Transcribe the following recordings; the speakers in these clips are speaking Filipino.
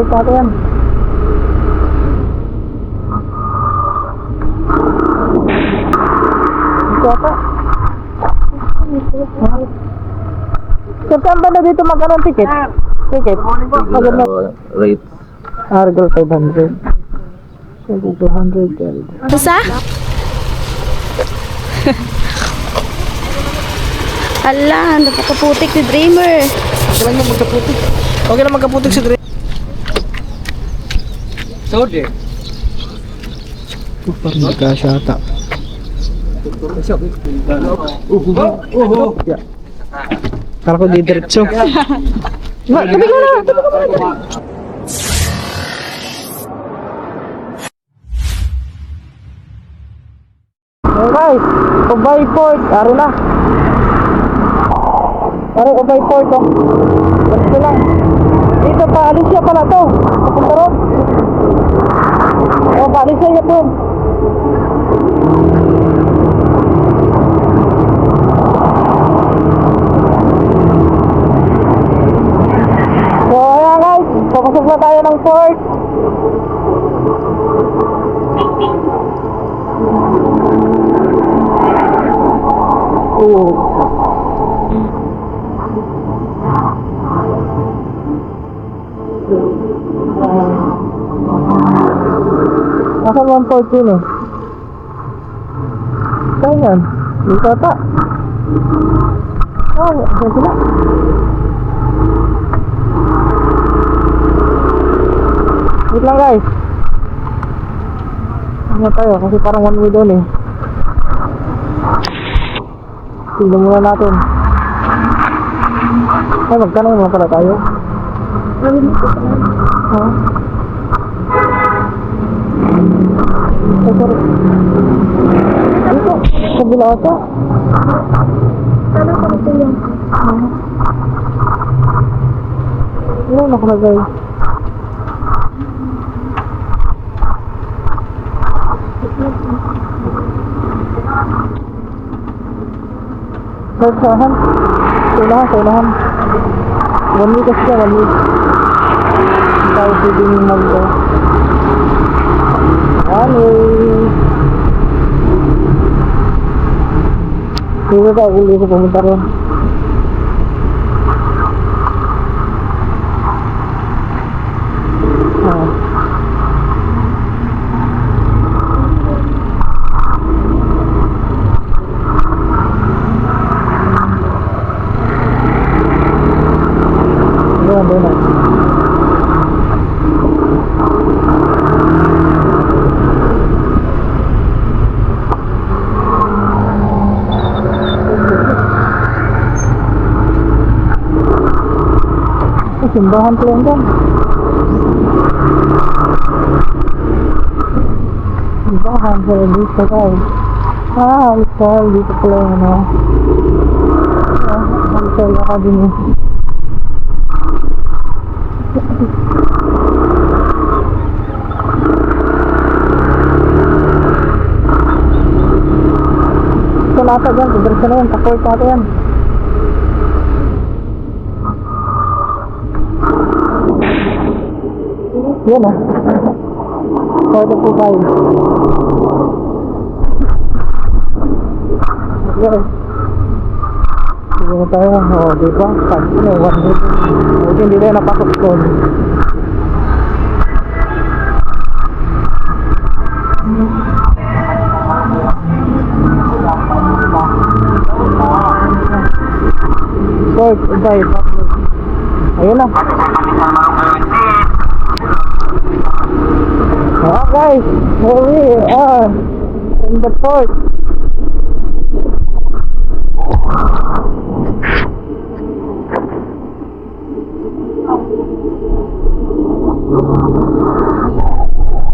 Ito yan. Ito ata. Saan ba na dito magkano ang ticket? Ticket? Maganda. Rate. Argol 500. 200. Basta? Ala, napakaputik ni Dreamer. Okay lang magkaputik. Okay lang magkaputik si Dre. Soldier. Parang hindi kasya ata. Kala ko di diretso. Tabi ko na! Hey guys, Ubay Port, ari na. Ari Ubay Port oh. Ito lang. Dito pa, Alicia pala to. Papunta ron. O, pa Alicia niya po. So ayan guys, papasok na tayo ng port. Nasaan mo ang port yun eh? Saan yan? Dito ata. Ah, saan sila? Wait lang guys. Ano tayo? Kasi parang one way doon eh. Tignan muna natin. Ay, magkano naman pala tayo? Ha? Ay, sorry. Dito, kabila ata. Ano ka ito yung? Ano nakalagay? Saan? Saunahan. 1 week kasi 1 week. Hindi tayo pwedeng mag- Dito tayo ulit sa pumunta rin. Doon na. Simbahan pala yan dyan. Simbahan pala dito guys. Alisal dito pala yung ano. Alisal Academy. Ito lata dyan, pagdarsa na yan, kaport natin yan. Yan ah. Pwede po tayo. Okay. Sige na tayo. O, diba? Pagod na, 1 week. Buti hindi tayo napasok doon. Port, Ubay. Ayun na. Guys, here we are in the port.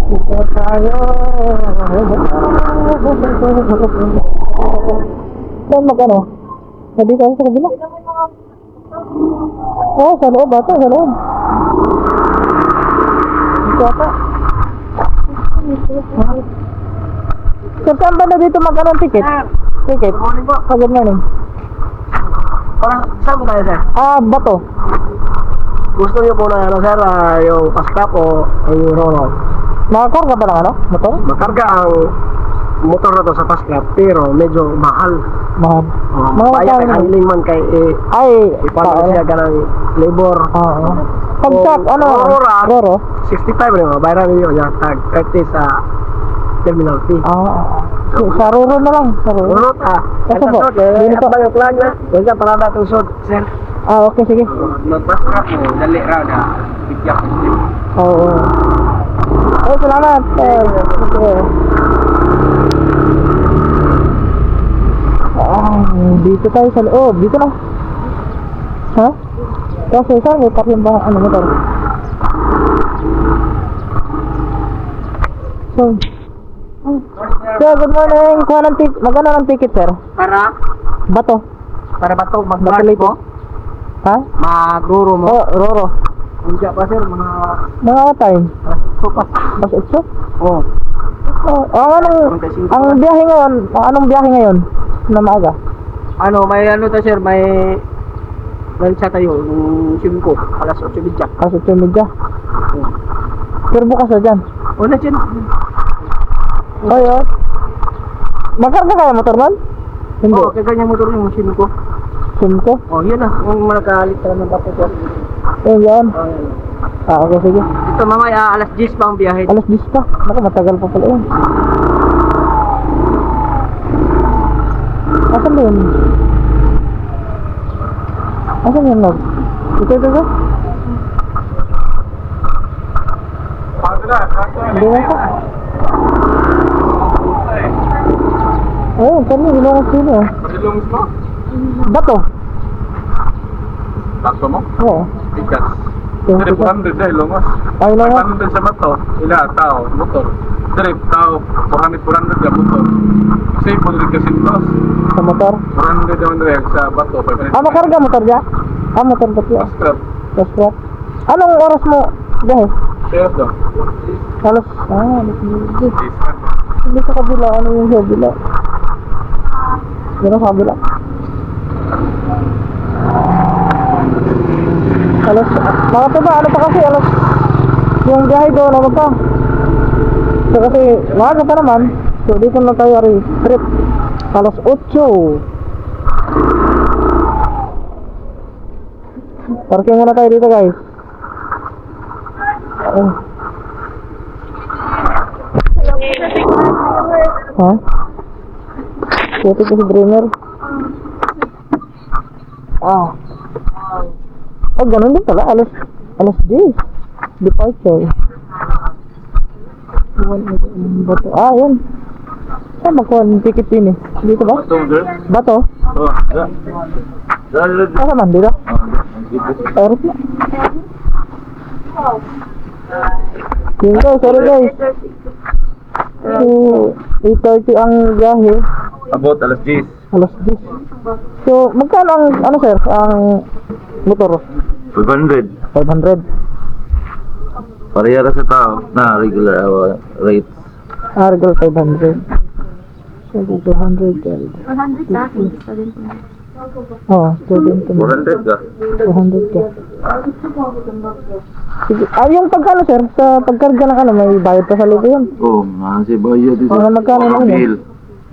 Dito tayo. Saan magkano? Sabi tayo sa kabila? Oh, sa loob ata, sa loob. Dito ata. Saan ba na dito magkano ang ticket? Ticket? Good morning. Parang, saan mo tayo, sir? Bato. gusto niyo po na ano sir, yung fast cap o yung roll-on? Nakakarga ba ng ano? Motor? Makarga ang motor na to sa fast cap pero medyo mahal. Mahal. Mga Paya kay kaya- handling man kay Ay, ipano siya ka ng labor. Oo. Pagsak, Oh, ano? Aurora. Roro? 65 rin mo, bayaran niyo niya tag 30 sa terminal fee. Sa Roro na lang. Sa Roro. Urot Kasi po, Hindi dito po. pa yung flag na. Huwag ka parada itong short, sir. Okay, sige. Mag-fast track mo, dali raw na. Bigyan ko siya. Oo. Oh, salamat. Sige. Dito tayo sa loob. Dito lang. Ha? Kasi saan may parking ba? Ano motor? So, sir, good morning. Kuha ng ticket. Magkano ng ticket, sir? Para? Bato. Para ba ito? Mag-mark mo? Ha? Maguro mo? Oh, Roro. Hindi pa sir, mga Mga time? sopas. Mas 8? Oo. Ang biyahe ngayon, anong biyahe ngayon? Na maaga? Ano, may ano to sir, may lansya tayo, nung 5, alas 8:30. Kasi 8:30. Pero bukas na dyan. O na dyan. Ayun. Magkarga kaya motor man? Hindi. Oo, kaya ganyan motor yung 5. 5? Oh, yun na. Kung malakalit ka naman dapat sir. Ayun yan. Oh, yun. Okay, sige. Ito mamaya, alas 10 pa ang biyahe. Alas 10 pa. Naku, matagal pa pala yun. Asan ba yun? Asan yun, Lord? Ito. Hindi na pa. Ayun, kami, ilongos sino. Pasilungis mo? Bato. Takto mo? Oo. Ikas. Yung Dari tikas. 400 sa Ilongos. Ay, ilongos. 500 sa Bato. Ila, tao, motor. Dari, tao, 400 ka motor. Kasi, pulid kasi ito. Sa motor. 400 naman rin sa Bato. 500. Makarga motor dyan? Motor ba't yan? Master. Restaurant. Anong oras mo biyahe? Sales daw. Alas, alas 9. Discount. Hindi sa kabila, ano yung sa kabila? Yan ang kabila. Alas, mga ba, ano pa kasi, alas, yung biyahe doon, ano pa? So kasi, maaga pa naman, so dito na tayo rin, trip, alas 8. Parking muna tayo dito, guys. Ha? Ito ko si Dreamer. Oh, ganun din pala. Alas 10. Departure. Bato. Yan. Saan magkuha ng ticket din eh? Dito ba? Bato, sir? Bato? Oo. Dali. Asa man? Dito? Erot na. Yun guys, sorry guys. So, 8:30 ang biyahe. About alas 10. Alas 10. So, magkano ang, ano sir, ang motor? 500. 500. Parehara sa tao na regular rate. Argal 500. So, 200. 100 sa akin. Oo, student to. 400 ka. 200 ka. Sige. Yung pagkano sir, sa pagkarga ng ano, may bayad pa sa libo yun. Oo, nasi bayo dito. Mga magkano na yun? Bill.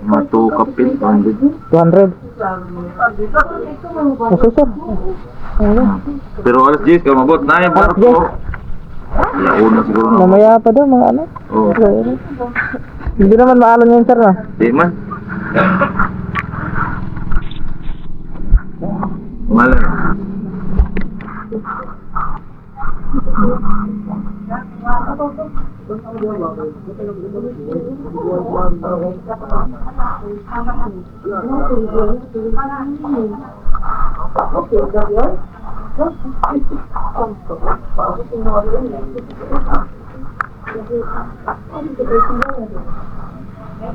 Mga 2 kapil, 100. 200. Kasi sir. Ayun. Pero alas 10 ka mabot na yung Alas barko. Ya, una siguro na. Mamaya pa daw mga ano. Oo. Hindi naman maalon yun sir na. Di man. Malam.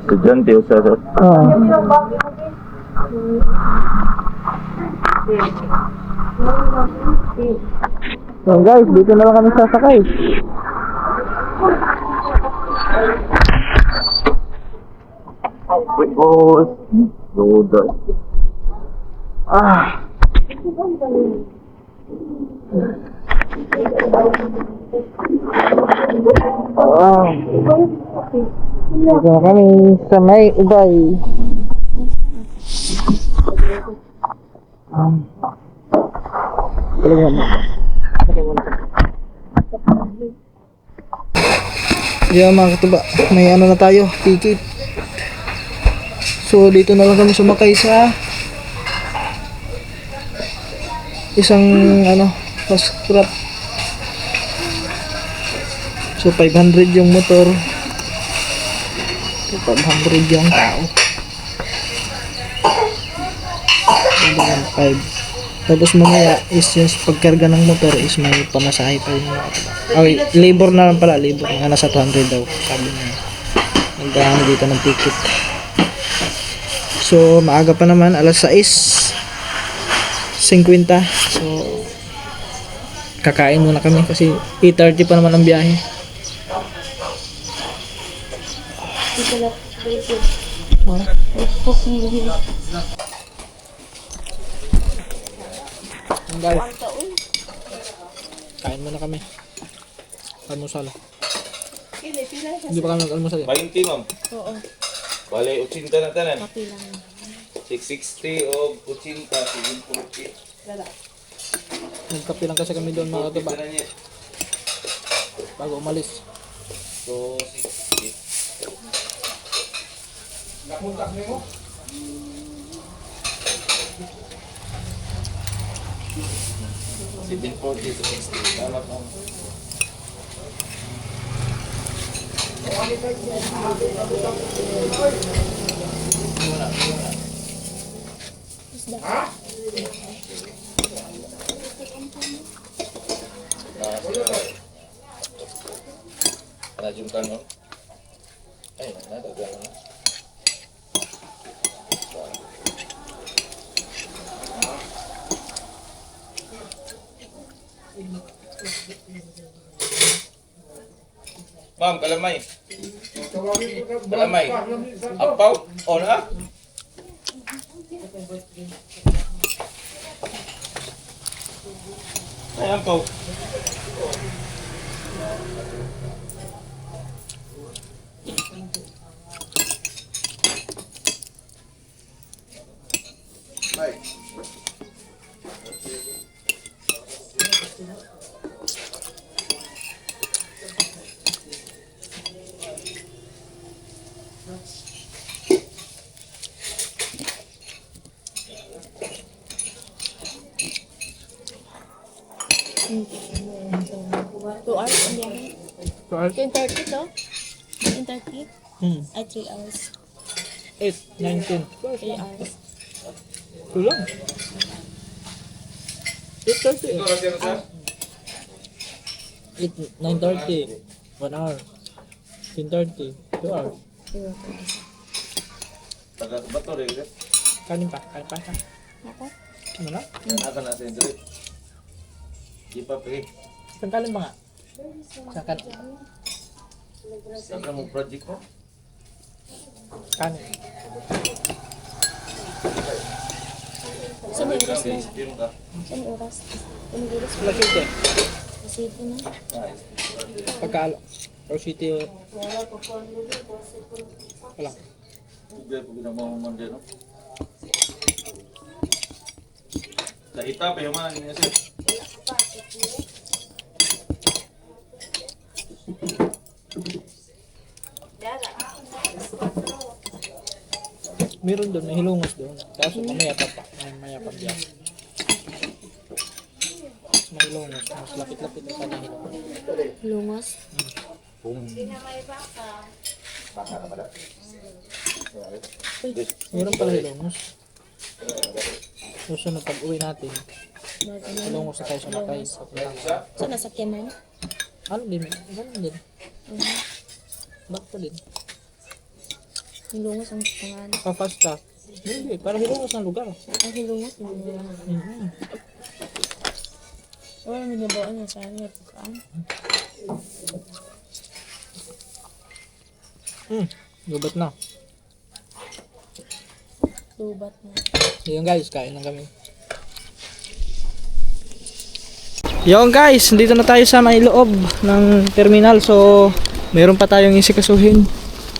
Estudyante o sir. Oo. So guys, dito na lang kami sasakay. Wait, boss. Loda. Dito na kami sa may ubay. Yeah, mga katuba, may ano na tayo, ticket. So dito na lang kami sumakay sa isang ano, fast crab. So 500 yung motor. So 500 yung tao. 5. Tapos mamaya is yung pagkarga ng motor is may pamasahe pa yun. Okay, labor na lang pala, labor nga nasa 200 daw, sabi niya. Nagdaan dito ng ticket. So maaga pa naman, alas 6:50. So kakain muna kami kasi 8:30 pa naman ang biyahe. Guys, kain muna kami. Almusal. Hindi pa kami mag-almusal. 20, ma'am. Oo. Bale, 80 na tanan. Okay lang. 660 o 80, 740. Nagkape lang kasi kami doon mga katuba Ito na niya. bago umalis. So, 60. Napuntak mo? 740 to 60. Salamat, ma'am. Rajum kan, ma'am? Ay, nadagdagan na. Ma'am, kalamay. Kalamay. Ampaw? O na? Ay, ampaw. Two hours ang biyahe. 10:30 to? 10:30? Ay, 3 hours. 8, 19. 3 hours. Kulang. 8:30. Ito, Rajum, sir. 9:30. 1 hour. 10:30. 2 hours. Taga bato rin, sir. Kanin pa. Kanin pa. Ako? Ano na? Akan na sa Indri. Di pa, pre. Isang kanin ba nga? Isang kanin. Saan mo project mo? Kanin. Saan yung oras na? Steam ka. Saan yung oras? Saan yung oras? Wala city. Sige na. Pagkaalo. Or city. Wala. Hindi po ginamamaman dyan, no? Sa ita, pa yung mga niya, sir. Meron doon. May hilungos doon. Kaso mamaya pa pa. Mamaya pa biyak. May hilungos. Mas lapit-lapit na sana hilungos. Lungos. Meron pala hilungos. Susunod pag uwi natin. Hilungos na tayo sumakay. Saan nasakyan na? Ano din? Ganun din. Bakto din. Yung lungos ang pangalan. Pa-fast track. Hindi. Para hilungos ng lugar. Ang hilungos, yung lungos. Wala naman yung bawaan niya sa akin. Pagkaan. Gubat na. Lubat na. Yun guys, kain lang kami. Yung guys, dito na tayo sa may loob ng terminal. So, meron pa tayong isikasuhin.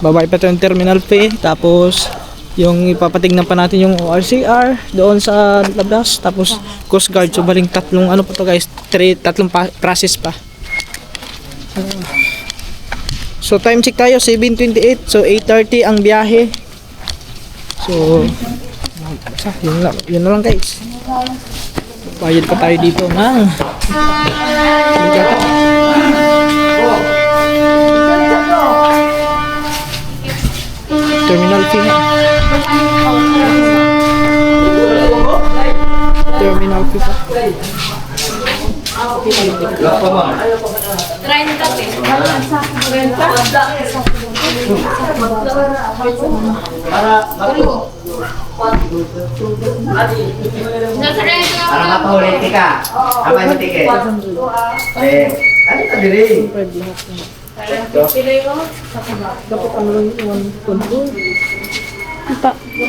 Babay pa tayong terminal fee. Tapos, yung ipapatignan pa natin yung ORCR doon sa labas. Tapos, Coast Guard. So, baling tatlong ano pa to guys. Tatlong process pa. So, time check tayo. 7:28. So, 8:30 ang biyahe. So, yun na lang guys. Bayad pa tayo dito ng terminal fee na. Terminal fee pa. Para mapahuli ka. Apa yung ticket? Ano ka diri?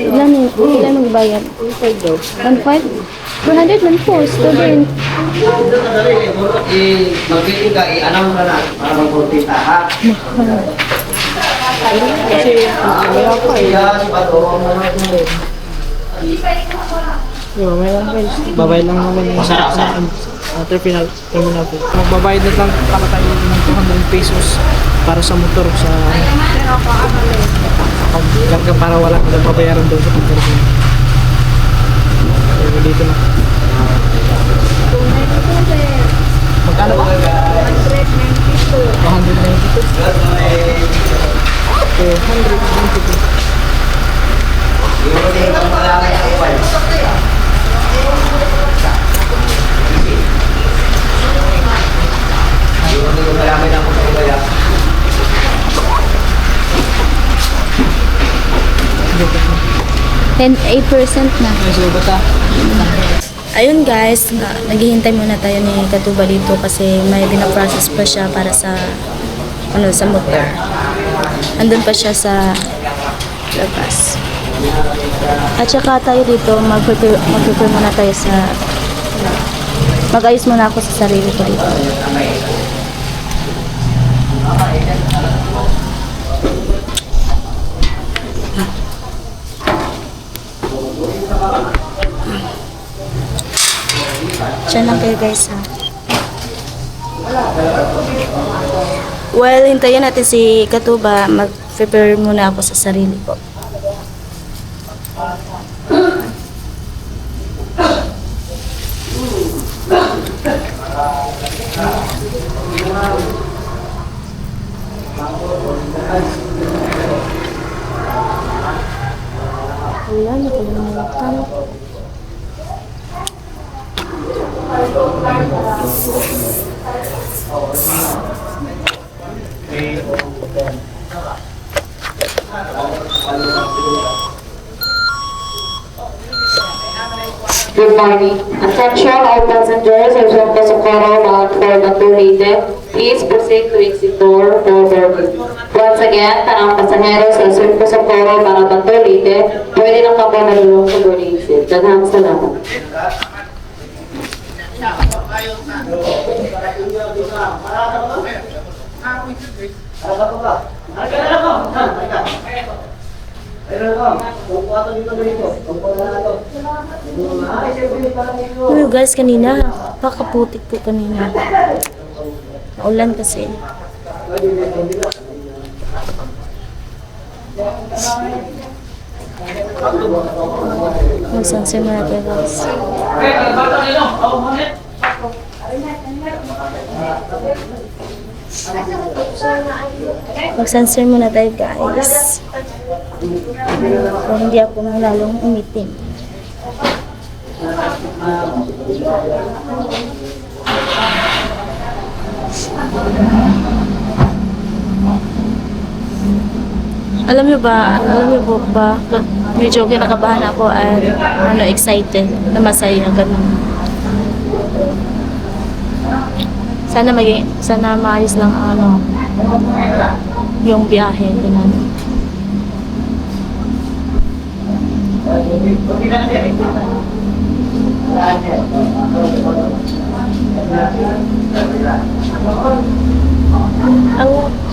Ilan magbayad? 1.5? 400 man po, student. Mag-meeting ka, i-announce ka na para mag-portita ha. Kasi wala pa eh. Kaya si Bato, Yo, may lang guys. Babayad lang naman yung terminal fee. Magbabayad na lang para tayo ng 200 pesos para sa motor sa karga para wala nang babayaran doon sa pagkarga. So, dito na. Magkano ba? 8% na. So, bata. Ayun guys, naghihintay muna tayo ni Katuba dito kasi may binaprocess pa siya para sa sa motor. Andun pa siya sa labas. At saka tayo dito, mag-prepare muna tayo sa mag-ayos muna ako sa sarili ko dito. Diyan lang kayo guys ha. Well, hintayin natin si Katuba. Mag-prepare muna ako sa sarili ko. Wala, nakalimutan. Good morning. Attention all passengers of Santo Socorro bound for Batulite. Please proceed to exit door for boarding. Once again, tanang pasahero sa Santo Socorro para Batulite, pwede lang ka po nalulong sa boarding exit. Daghang salamat. Uy guys, kanina, pakaputik po kanina. Ulan kasi. Magsansin mo na tayo guys. Magsansin mo na tayo guys. So, hindi ako lalong umitim. Alam niyo po ba, medyo kinakabahan ako at excited na masaya ganun. Sana maayos lang yung biyahe ganun.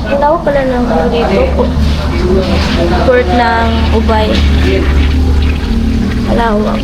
Ang tawag pala ng ano dito, port ng Ubay. Malawak.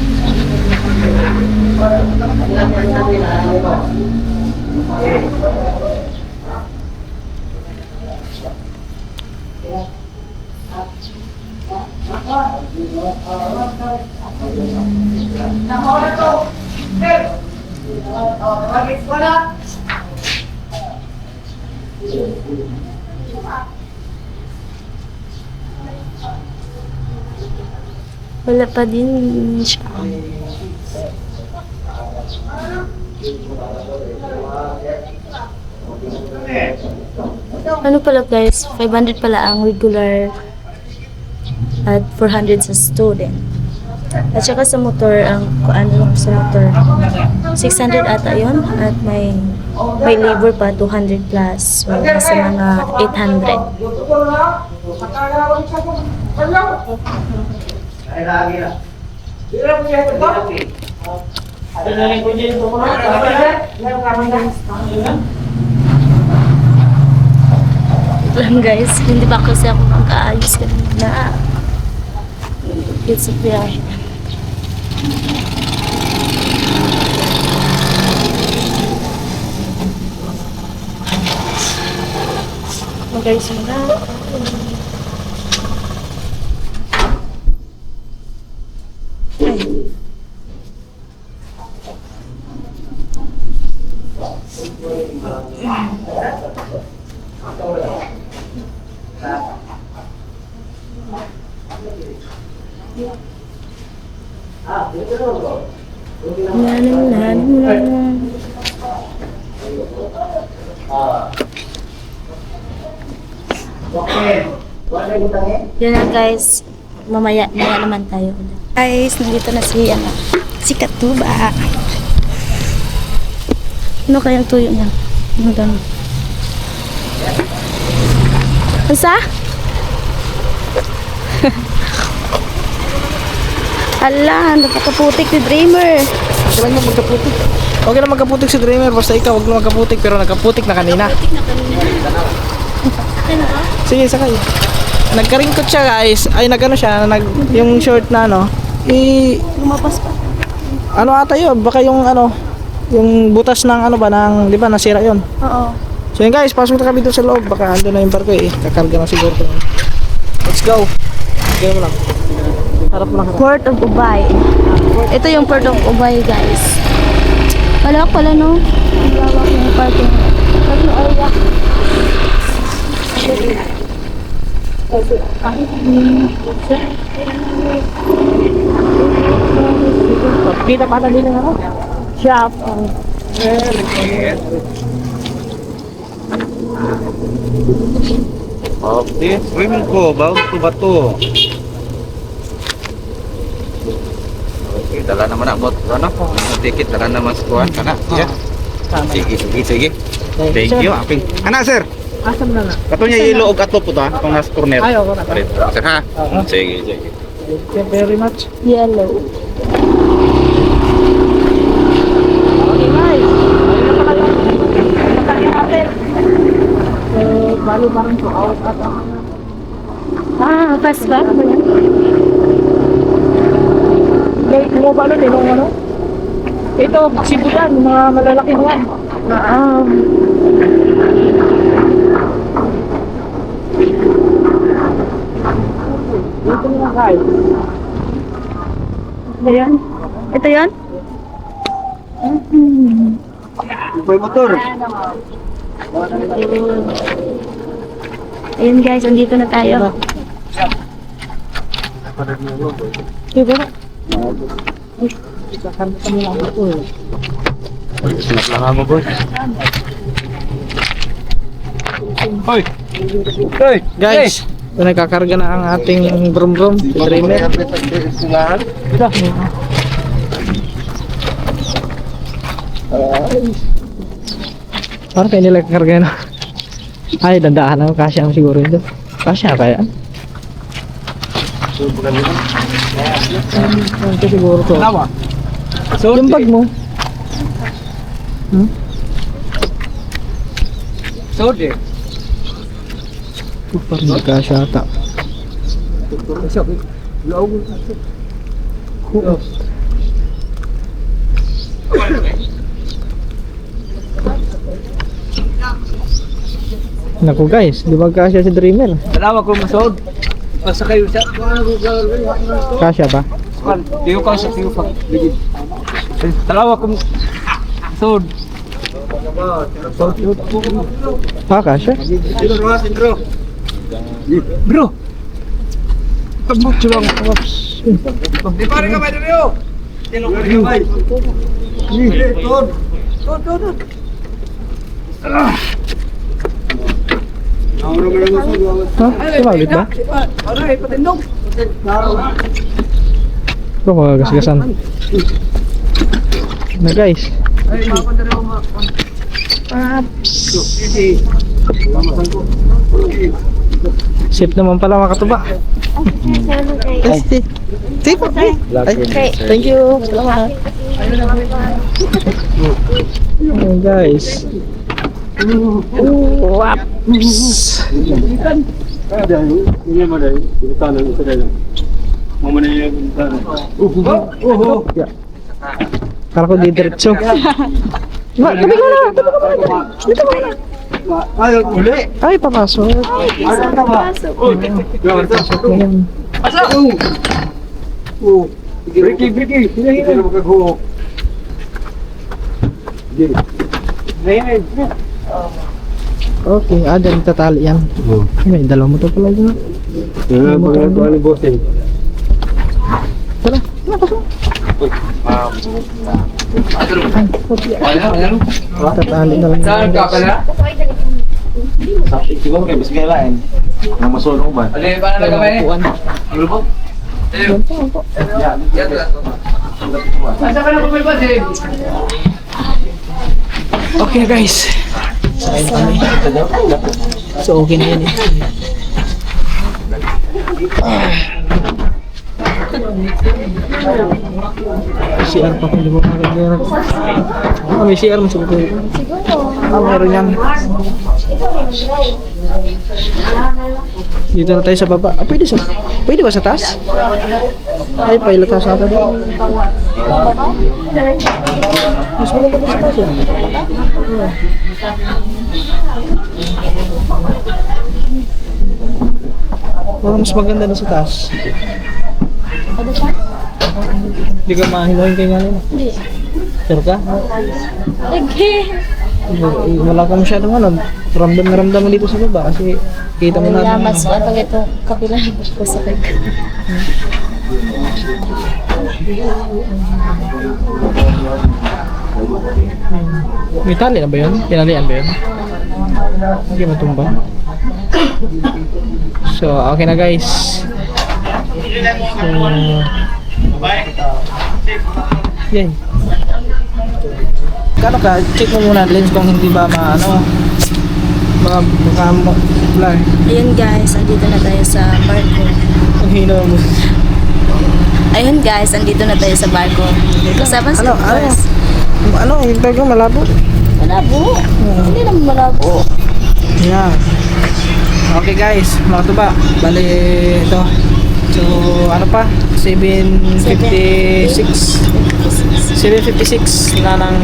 Wala pa din siya. Ano pala guys, 500 pala ang regular at 400 sa student. At saka sa motor, ang ano sa motor, 600 ata yun at may labor pa 200 plus. So, nasa mga 800. Lang guys, hindi pa kasi ako magkaayos kanina. It's a biyahe. Mag-ayos mo na. Yan na guys, mamaya naman tayo ulit. Guys, nandito na si Katuba. Ano kayang tuyo niya? Ano ganun? Asa? Ala, napakaputik ni Dreamer. Okay lang magkaputik. Okay lang magkaputik si Dreamer, basta ikaw huwag lang magkaputik, pero nagkaputik na kanina. Sige, sakay. Nagkaringkot siya guys. Ay, nagano siya, yung short na ano. Lumapas pa. Ano ata yun? Baka yung ano, yung butas ng ano ba, ng, di ba, nasira yun. Oo. So yun guys, pasok na kami doon sa loob. Baka ando na yung barko eh. Kakarga na siguro. Let's go. Okay mo lang. Harap mo lang. Port of Ubay. Ito yung Port of Ubay guys. Malawak pala no? Malawak yung parking. Ano area? Kita pa din ng ano? Shop. Okay, swimming ko, bago to ba to? Okay, dala naman ako. Ano? Ticket, dala naman sa kuhan ka na. Yeah. Sige. Thank you. Aping. Ana, sir. Asam na na. Kato niya yelo og ato po to ha, itong nasa corner. Ay, okay na. Parit. Sir ha? Sige. Thank you very much. Yellow. Okay guys. Ayun na pala yung matangin natin. Balo parang 2 hours ata. Fast ba? Mo ba ano, tinong ano? Ito, sibulan, mga malalaking one. Dito na guys. Ito yun? Ito yun? May motor. Ayun guys, andito na tayo. Diba na? Kakarga kami lang ito eh. Sinap lang mo, boy. Hoy! Guys, nagkakarga na ang ating brum-brum, Dreamer. Parang kayo nila kakarga na. Ay, dandahan ako, kasya ang siguro ito. Kasya kaya? Ito siguro to. Yung bag mo. Sod eh. Parang hindi kasya ata. Naku guys, di ba kasya si Dreamer? Dalawa ko masod. Basta kayo sa... Kasya ba? Diyo ka sa tiyo pa. Dalawa ko masod. Ah, kasya? Bro! Tabot siya lang. Di pare ka ba dito? Tinong ka ba? Tod. Ha? Sumabit ba? Aray, patindog. Ito magagasgasan. Na guys. Ay, mapunta na ako Safe naman pala mga katuba. Safe. Safe. Ay, thank you. Salamat. Oh, guys. Waps. Ya. Kala ko didiretso. Ma, tabi ko na. Dito ko na. Ayaw, uli. Ay, papasok. Ayan. Ricky. Hindi na magkagho. Okay, dyan tatali yan. May dalawa mo to pala dyan. Tara, pasok. Tatali na lang. Saan ka pala? Siguro kayo bismillah lain. Ang masulong ba? Ano yung paano nagkamay? Upuan. Ano po? Asa ka na pumilpas eh? Okay na guys. Sakayin kami. So okay na yan eh. CR pa kung di mo makagaya. May CR mo siguro. Meron yan. Dito na tayo sa baba. Pwede ba sa taas? Ay, pilot taas natin. Mas maganda ba sa taas yan? Parang mas maganda na sa taas. Hindi ka mahilahin kayo nga nila? Hindi. Sure ka? Okay. Wala ka masyadong ano, ramdam na ramdam mo dito sa baba kasi kita mo na. Mas pag ito kapilang ko sa kag. May tali na ba yun? Tinalian ba yun? Hindi matumba. So, okay na guys. So, yan. Kano ka? Check mo muna lens kung hindi ba baka blur. Ayun guys, andito na tayo sa barko. Ang hina mo. Ayun guys, andito na tayo sa barko. Kasama sa Yung tag ko malabo. Malabo. Hindi naman malabo. Yan. Okay guys, mga tuba. Bali ito. So, ano pa? 7:56 na ng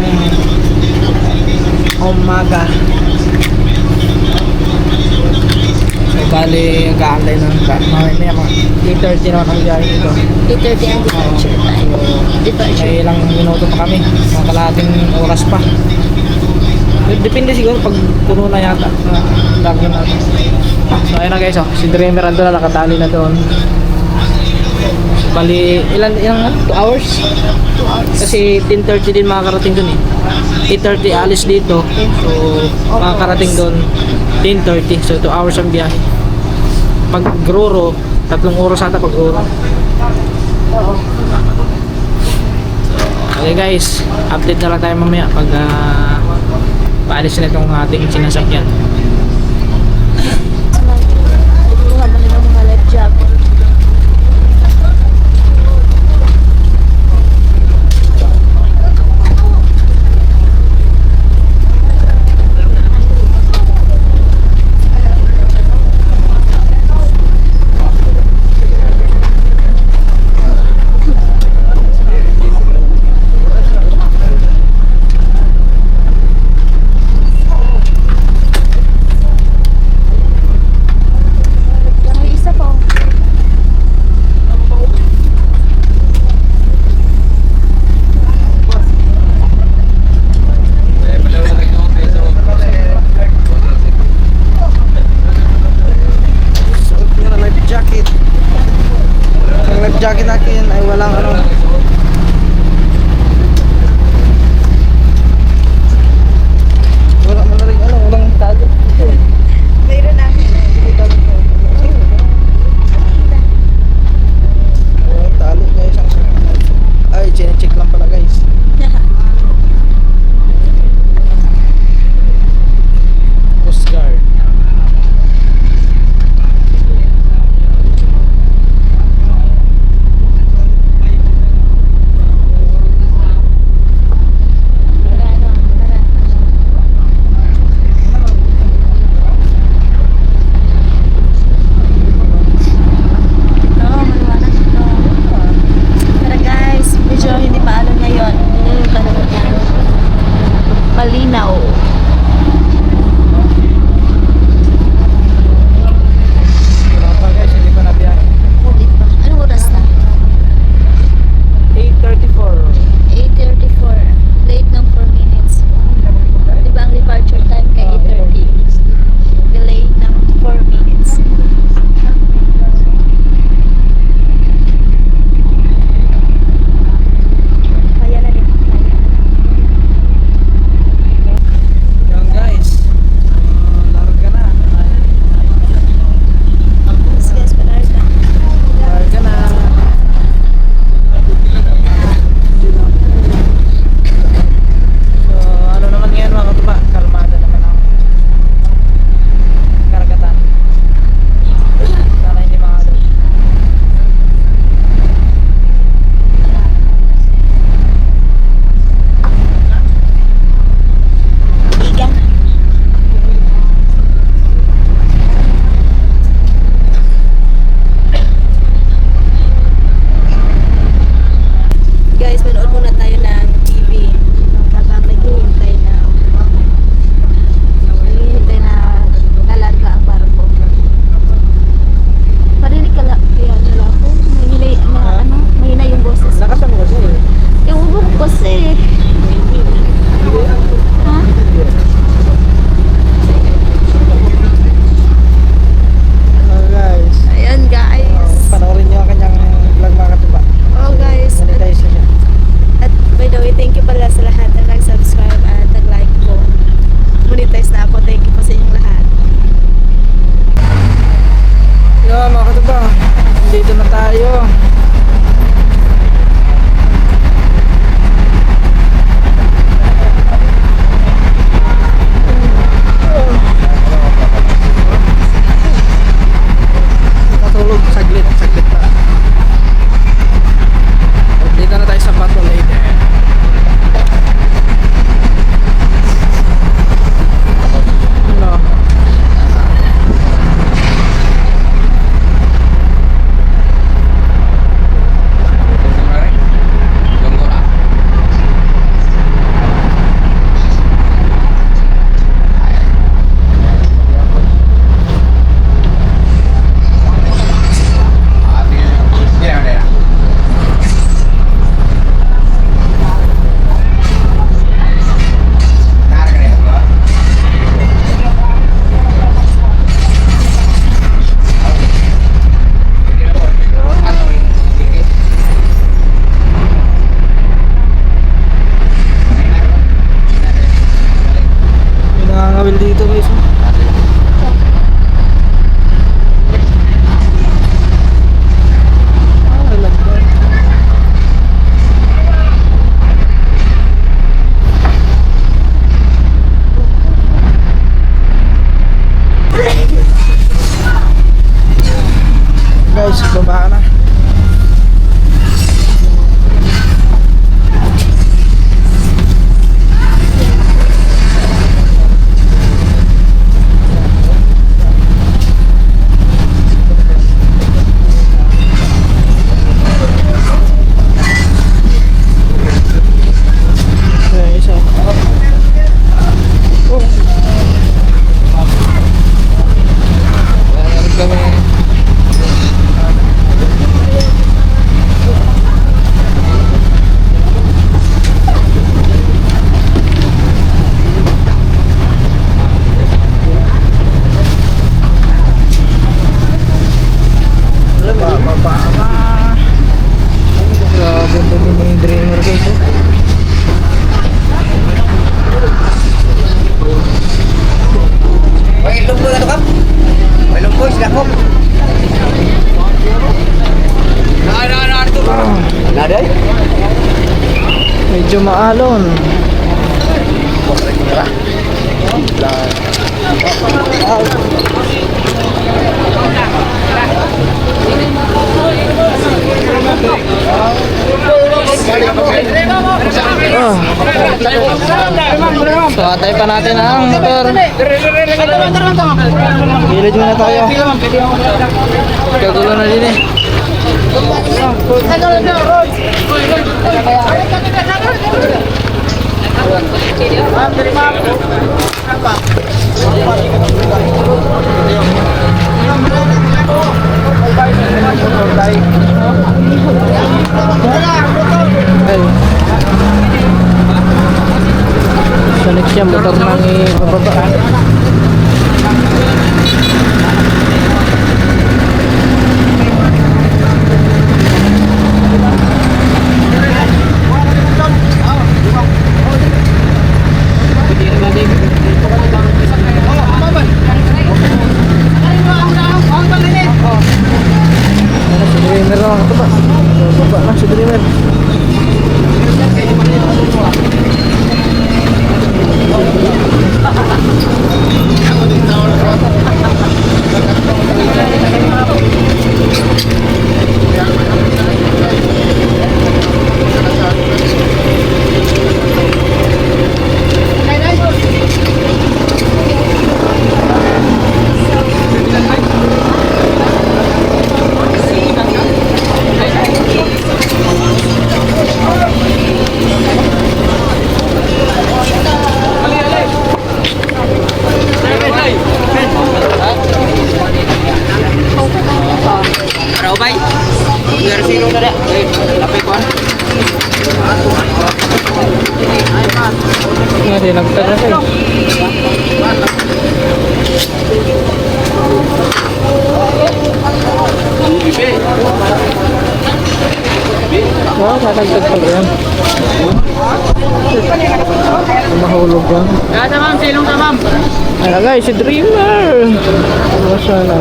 umaga. So, bali, nag-aantay ng mamaya mga 8:30 naman ang biyahe dito. 8:30 ang departure time. Departure. May ilang minuto pa kami. Mga kalahating oras pa. Depende siguro pag puno na yata. Dami na natin. So, ayun na guys. Si Dreamer ando na nakatali na doon. Bali, ilang 2 hours? 2 hours. Kasi 10:30 din makakarating doon eh. 8:30 alis dito. So, makakarating doon 10:30. So, 2 hours ang biyahe. Pag Groro, 3 oras ata pag Groro. Okay guys, update na lang tayo mamaya pag paalis na itong ating sinasakyan. Kuha ba nila mga life jacket? jacket natin ay walang ano. Wala rin ano, walang tali. Mayroon na. Walang tali guys. Ay, check lang pala guys. Coast Guard. Oo, maliwanag ito. Pero guys, medyo hindi pa ano ngayon. Hindi pa naman ano. Malinaw. Wala pa guys, hindi pa nabiyahe. Hindi pa. Anong oras na? 8:34. 8:34. Late ng 4 minutes. Di ba ang departure time kay 8:30? Delay ng 4 minutes. Kaya na rin. Yan guys. Larga na. Yes, guys, palarga. Larga na. So, ano naman ngayon mga katuba? Kalmada naman ang karagatan. Sana hindi makado. Igan. Guys, manood muna tayo ng TV habang naghihintay na lalarga ang barko. Parinig ka lang, kaya nila ako. Mahina yung boses. Lakas mo kasi. Yung ubog kasi. Ha? Oh guys. Ayan guys. Panoorin nyo ang kanyang vlog mga katuba. Oh guys. Monetize na siya. At by the way, thank you pala sa lahat na nag-subscribe at nag-like po. Monetize na ako. Thank you po sa inyong lahat. Yo mga katuba, dito na tayo. Natulog saglit pa. Dito na tayo sa Bato Leyte. No. May nangangawil dito guys. Lagdag. Guys, baba na. Ayan, isa. Oh. Meron kami Medyo maalon. So, atay pa natin ang motor. Gilid muna tayo. Kagulo na din eh. Ay. Sanik siya motor nang ibababa. Si Dreamer lang ito ba? Baba lang si Dreamer. Hindi nagtaga siya. Wow, natagtag pala yan. Mahulog yan. Kaya ma'am, silong ka ma'am. Ano guys, si Dreamer. Ano siya na?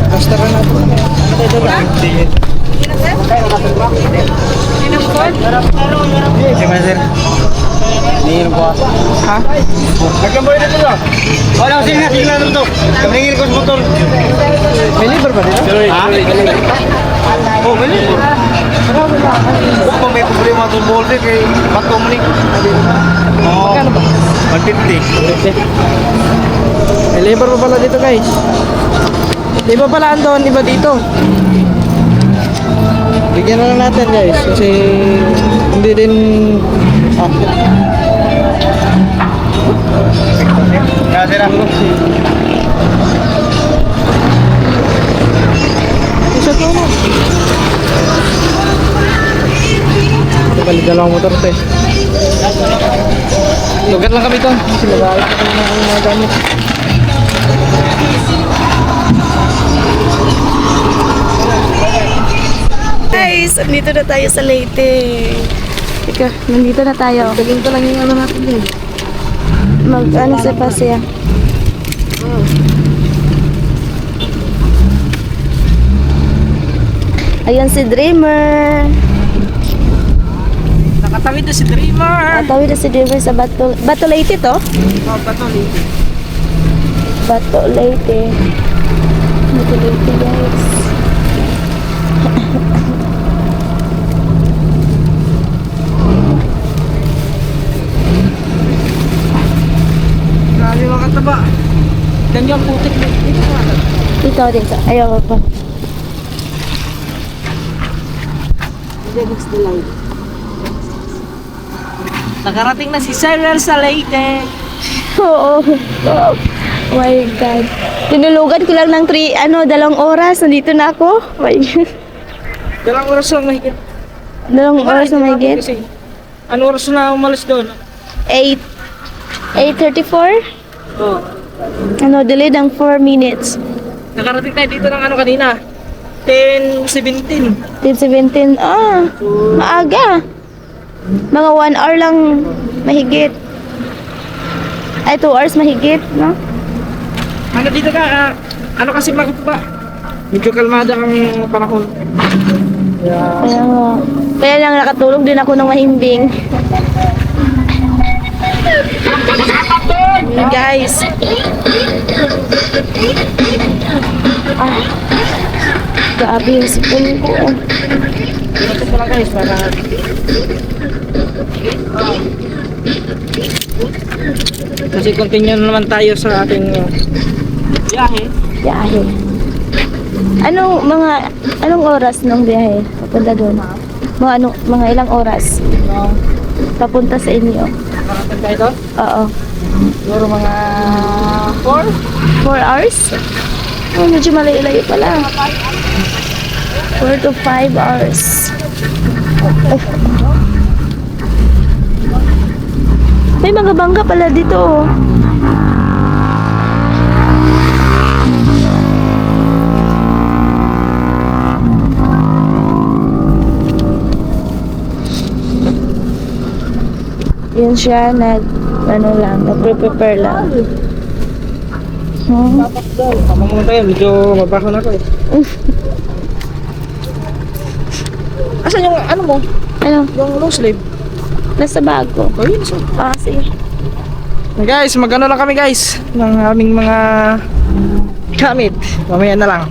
Basta ka na po. Ito ba? Gimana sir? Ningin ko. Ha? Nagkamboy na dito. Wala ko sila dito. Ningin ko sa motor. May liver ba dito? Ha? Oh, may liver. Kung may problema itong bolde kay pagkomunik. Oh. Magkano ba? 150. May liver pa pala dito guys. Di ba pala andon, iba dito? Bigyan na lang natin guys kasi hindi din isa to mo. Balik dalawang motor to eh. Lugar lang kami to. Sinagalit ko na ang mga gamit. Guys, nandito na tayo sa Leyte. Ika, nandito na tayo. Tingin ko lang yung ano natin din. Ano sa pasya. Ayun si Dreamer. Nakatawid na si Dreamer. Natawid na si Dreamer sa Bato Leyte to? Oh, Bato Leyte. Bato Leyte. Bato Leyte guys. Grabe mga kataba. Ganyan putik dito. Dito. Ayaw pa. Nakarating na si Cyril sa Leyte. Oo. Oh my God. Tinulugan ko lang ng 2 oras. Nandito na ako. Oh my God. Dalang oras lang mahigit. 2 oras na may get. Kasi, ano oras na umalis doon? 8:34? Oo. Delayed ng 4 minutes. Nakarating tayo dito ng ano kanina. 10:17. 10:17. Maaga. Mga 1 hour lang mahigit. Ay, 2 hours mahigit, no? Ano dito ka? Ano kasi ba? Medyo kalmada ang panahon. Kaya lang nakatulog din ako ng mahimbing. Guys. Grabe yung sipon ko. Ito pa lang guys para kasi continue na naman tayo sa ating biyahe. Biyahe. Anong oras ng biyahe? Papunta doon. Mga ilang oras? Papunta sa inyo. Nakarating tayo doon? Oo. Siguro mga 4? 4 hours? Medyo malayo-layo pala. 4 to 5 hours. May mga bangka pala dito. Oh. Yun siya, nagpre-prepare lang. Tama mo tayo, medyo mabaho na ako eh. Asan yung ano mo? Ano? Yung long sleeve? Nasa bag ko. Oh, yun. So. Sige. Guys, magano lang kami guys ng aming mga gamit. Mamaya na lang.